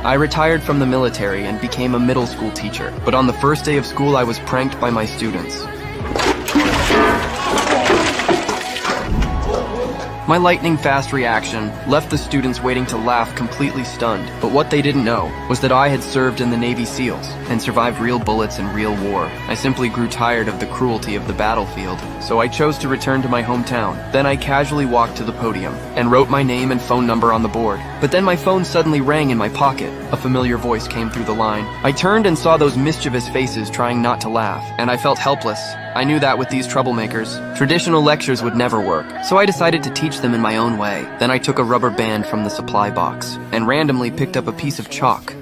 I retired from the military and became a middle school teacher, but on the first day of school I was pranked by my students. My lightning-fast reaction left the students waiting to laugh completely stunned, but what they didn't know was that I had served in the Navy SEALs and survived real bullets and real war. I simply grew tired of the cruelty of the battlefield, so I chose to return to my hometown. Then I casually walked to the podium and wrote my name and phone number on the board. But then my phone suddenly rang in my pocket. A familiar voice came through the line. I turned and saw those mischievous faces trying not to laugh, and I felt helpless. I knew that with these troublemakers, traditional lectures would never work, so I decided to teach them in my own way. Then I took a rubber band from the supply box and randomly picked up a piece of chalk.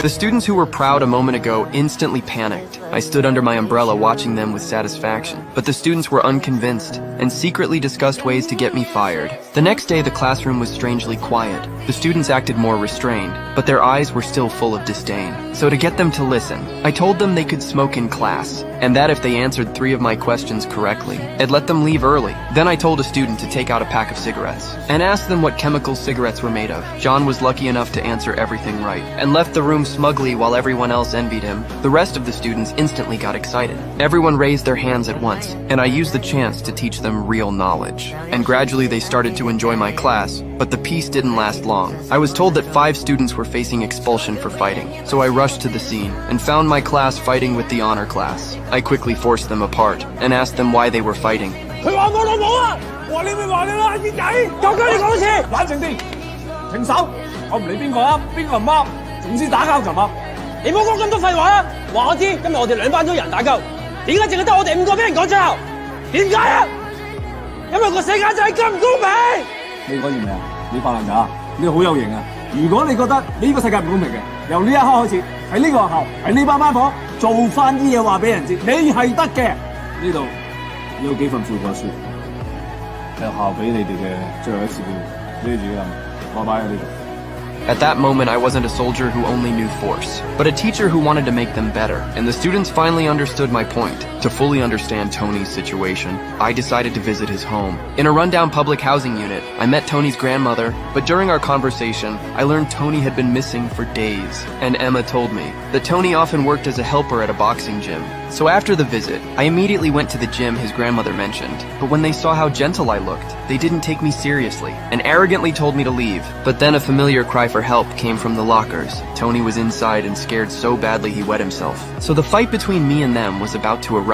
The students who were proud a moment ago instantly panicked. I stood under my umbrella watching them with satisfaction, but the students were unconvinced and secretly discussed ways to get me fired. The next day the classroom was strangely quiet. The students acted more restrained, but their eyes were still full of disdain. So to get them to listen, I told them they could smoke in class, and that if they answered 3 of my questions correctly, I'd let them leave early. Then I told a student to take out a pack of cigarettes and asked them what chemicals cigarettes were made of. John was lucky enough to answer everything right and left the room smugly while everyone else envied him. The rest of the students instantly got excited. Everyone raised their hands at once, and I used the chance to teach them real knowledge. And gradually they started to enjoy my class, but the peace didn't last long. I was told that 5 students were facing expulsion for fighting, so I rushed to the scene and found my class fighting with the honor class. I quickly forced them apart and asked them why they were fighting. At that moment, I wasn't a soldier who only knew force, but a teacher who wanted to make them better. And the students finally understood my point. To fully understand Tony's situation, I decided to visit his home. In a rundown public housing unit, I met Tony's grandmother, but during our conversation, I learned Tony had been missing for days. And Emma told me that Tony often worked as a helper at a boxing gym. So after the visit, I immediately went to the gym his grandmother mentioned. But when they saw how gentle I looked, they didn't take me seriously and arrogantly told me to leave. But then a familiar cry for help came from the lockers. Tony was inside and scared so badly he wet himself. So the fight between me and them was about to erupt.